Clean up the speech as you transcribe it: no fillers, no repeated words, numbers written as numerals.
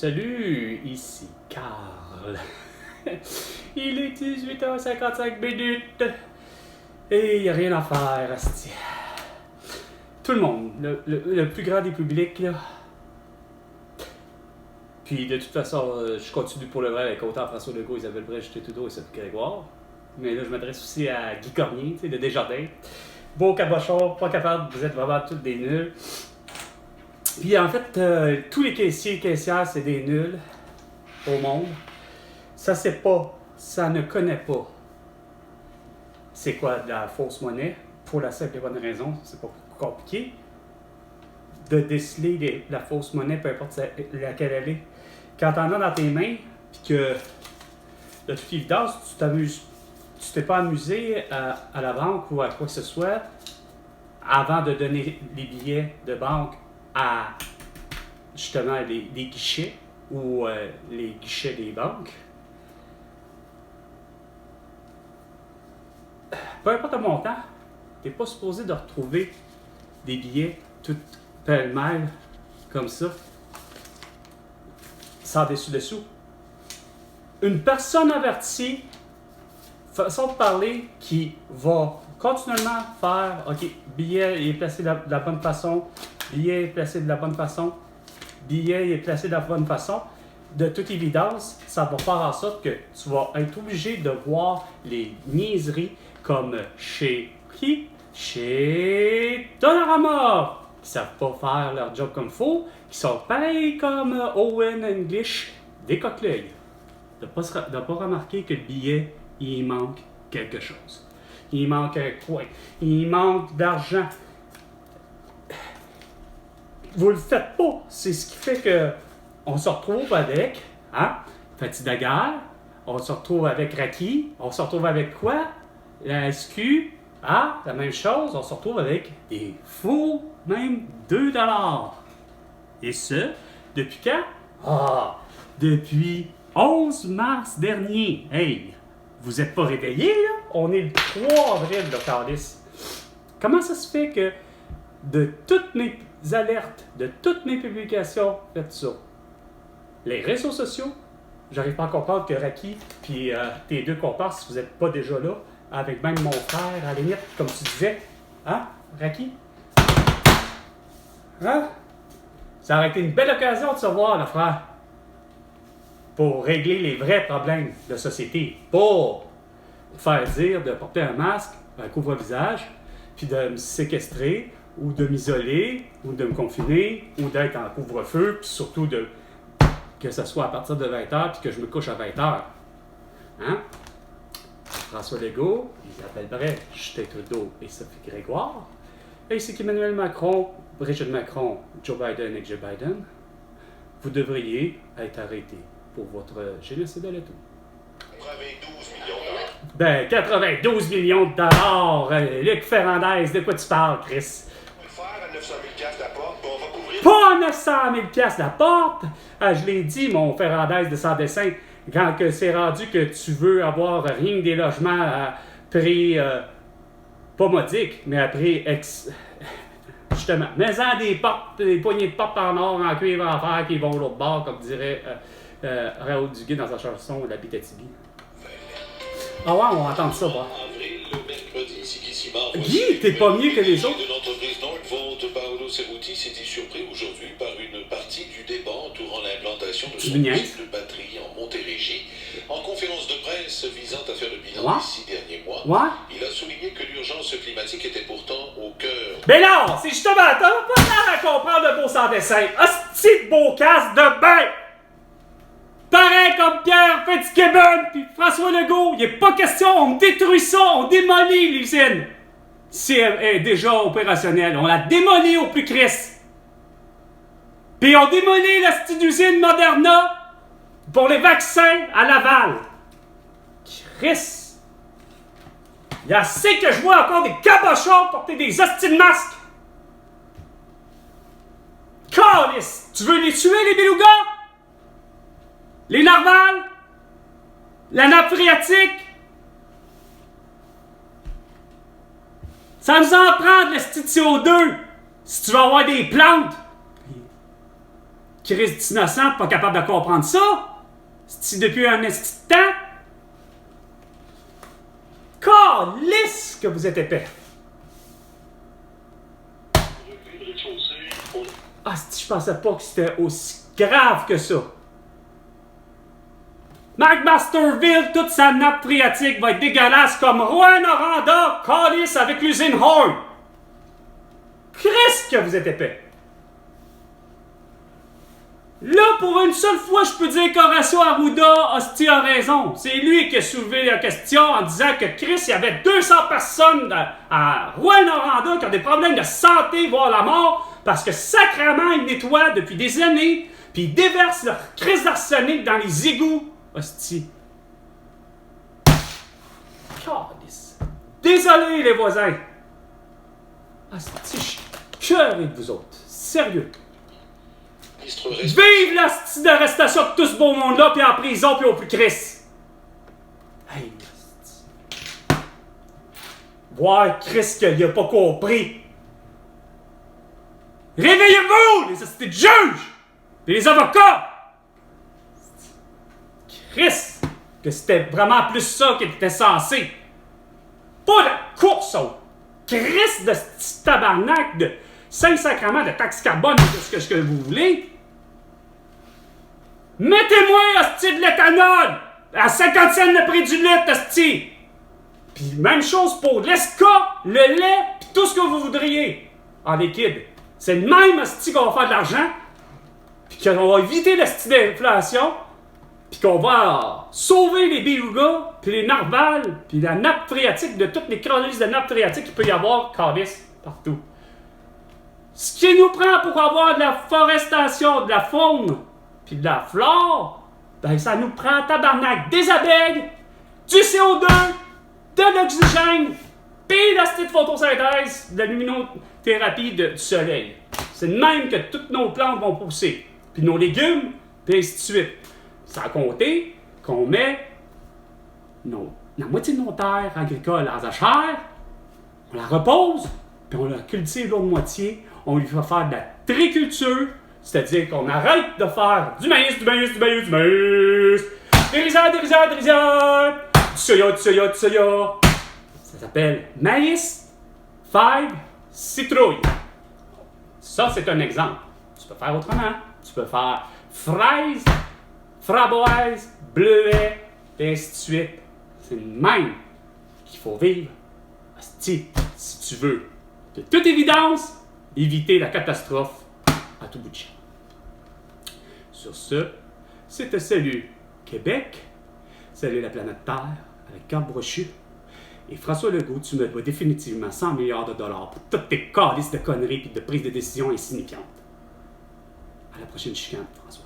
Salut, ici Carl. Il est 18h55 et il n'y a rien à faire, asti. Tout le monde, le plus grand des publics, là. Puis de toute façon, je continue pour le vrai avec autant François Legault, Isabelle Brèche, Justin Trudeau et Sophie Grégoire. Mais là, je m'adresse aussi à Guy Cormier, tu sais, de Desjardins. Beau cabochon, pas capable, vous êtes vraiment tous des nuls. Puis en fait, tous les caissiers et caissières, c'est des nuls au monde. Ça sait pas, ça ne connaît pas c'est quoi de la fausse monnaie, pour la simple et bonne raison, c'est pas compliqué de déceler la fausse monnaie, peu importe laquelle elle est. Quand t'en as dans tes mains, puis que de toute évidence, tu t'es pas amusé à la banque ou à quoi que ce soit avant de donner les billets de banque à justement les guichets ou les guichets des banques. Peu importe le montant, tu n'es pas supposé de retrouver des billets tout pêle-mêle comme ça, sans dessus-dessous. Une personne avertie, façon de parler, qui va continuellement faire, OK, billet est placé de la bonne façon, billet est placé de la bonne façon, billet est placé de la bonne façon, de toute évidence, ça va faire en sorte que tu vas être obligé de voir les niaiseries comme chez qui? Chez Dollarama, qui savent pas faire leur job comme il faut, qui sont pareils comme Owen English, des coquelets. De ne pas remarquer que le billet, il manque quelque chose. Il manque un coin. Il manque d'argent. Vous le faites pas. C'est ce qui fait que on se retrouve avec, Fatih Daguerre, on se retrouve avec Raki, on se retrouve avec quoi? La SQ, la même chose, on se retrouve avec des faux, même 2 $. Et ce, depuis quand? Depuis 11 mars dernier. Hey, vous êtes pas réveillés, là? On est le 3 avril, le Calice. Comment ça se fait que de toutes mes alertes, de toutes mes publications, faites ça? Les réseaux sociaux, j'arrive pas à comprendre que Raki puis tes deux comparses, vous n'êtes pas déjà là, avec même mon frère, à la limite, comme tu disais. Raki? Ça aurait été une belle occasion de se voir, le frère. Pour régler les vrais problèmes de société. Pour faire dire de porter un masque, un couvre-visage, puis de me séquestrer, ou de m'isoler, ou de me confiner, ou d'être en couvre-feu, puis surtout que ce soit à partir de 20h, puis que je me couche à 20h. François Legault, Isabelle Brèche, Justin Trudeau et Sophie Grégoire, ainsi qu'Emmanuel Macron, Brigitte Macron, Joe Biden et Joe Biden, vous devriez être arrêtés pour votre génocide à l'État. 92 millions de dollars. Ben, 92 millions de dollars! Luc Ferrandez, de quoi tu parles, Chris? On va le faire à 900 000 la porte, puis on va couvrir. Pas à 900 000 la porte! Je l'ai dit, mon Ferrandez de sans dessin, quand que c'est rendu que tu veux avoir rien que des logements à prix, pas modique, mais à prix justement, mais-en des portes, des poignées de porte en or, en cuivre, en fer, qui vont l'autre bord, comme dirait Raoul Duguay dans sa chanson La Bitatigui. Ouais, on va entendre ça, voir. Avril, le mercredi, Sikissimar. Guy, t'es pas mieux que les autres? De l'entreprise Nordvolt, Paolo Cerruti s'était surpris aujourd'hui par une partie du débat entourant l'implantation de son usine de batterie en Montérégie. En conférence de presse visant à faire le bilan des 6 derniers mois, il a souligné que l'urgence climatique était pourtant au cœur. Mais non, c'est justement, t'as pas l'air à comprendre le beau sans dessin. Hostie de beau casse de bain! Pareil comme Pierre Fitzgibbon puis François Legault, il n'est pas question, on détruit ça, on démolit l'usine. Si elle est déjà opérationnelle, on la démolit au plus crisse. Puis on démolit la petite usine Moderna pour les vaccins à Laval. Chris! Il y a assez que je vois encore des cabochons porter des hosties de masques. Calice! Tu veux les tuer, les belugas? Les narvals? La nappe phréatique? Ça nous en prend de l'esti de CO2 si tu veux avoir des plantes Christ innocent, pas capable de comprendre ça? C'est-tu depuis un esti de temps? Calisse que vous êtes épais! Ah, si je pensais pas que c'était aussi grave que ça. McMasterville, toute sa nappe phréatique va être dégueulasse comme Rouyn-Noranda, calisse avec l'usine Horn. Christ que vous êtes épais! Là, pour une seule fois, je peux dire qu'Horacio Arruda, hostie, a raison. C'est lui qui a soulevé la question en disant que Chris, il y avait 200 personnes à Rouyn-Noranda qui ont des problèmes de santé, voire la mort, parce que sacrément, ils nettoient depuis des années, puis ils déversent leur crise d'arsenic dans les égouts. Hostie. Calice. Désolé, les voisins. Hostie, je suis cœuré de vous autres. Sérieux. Vive la style d'arrestation de tout ce beau monde-là, puis en prison, puis au plus Chris! Hey, voir Chris qu'il a pas compris! Réveillez-vous, les hosties de juges! Et les avocats! Chris! Que c'était vraiment plus ça qui était censé! Pas la course au Chris de ce tabarnak de 5 sacrements de taxe carbone, de ce que vous voulez! Mettez-moi, hostie, de l'éthanol! À 50 cents le prix du litre, hostie! Puis même chose pour l'esca, le lait, puis tout ce que vous voudriez en liquide. C'est le même, hostie, qu'on va faire de l'argent, puis qu'on va éviter l'hostie d'inflation, puis qu'on va sauver les belugas, puis les narvals, puis la nappe phréatique de toutes les chroniques de nappe phréatique qu'il peut y avoir, calice, partout. Ce qui nous prend pour avoir de la forestation, de la faune, puis de la flore, ben ça nous prend tabarnak des abeilles, du CO2, de l'oxygène, puis la petite photosynthèse, de la luminothérapie du soleil. C'est de même que toutes nos plantes vont pousser, puis nos légumes, puis ainsi de suite. Sans compter qu'on met la moitié de nos terres agricoles en jachère, on la repose, puis on la cultive l'autre moitié, on lui fait faire de la triculture. C'est-à-dire qu'on arrête de faire du maïs, du maïs, du maïs, du maïs, des rizières, des rizières, des rizières, du soya, du soya, du soya. Ça s'appelle maïs, fève, citrouille. Ça, c'est un exemple. Tu peux faire autrement. Tu peux faire fraise, framboise, bleuet, et ainsi de suite. C'est le même qu'il faut vivre. Asti, si tu veux, de toute évidence, éviter la catastrophe à tout bout de champ. Sur ce, c'était Salut Québec, salut la planète Terre, avec Carl Brochu. Et François Legault, tu me dois définitivement 100 milliards de dollars pour toutes tes calices de conneries et de prises de décision insignifiantes. À la prochaine chicane, François.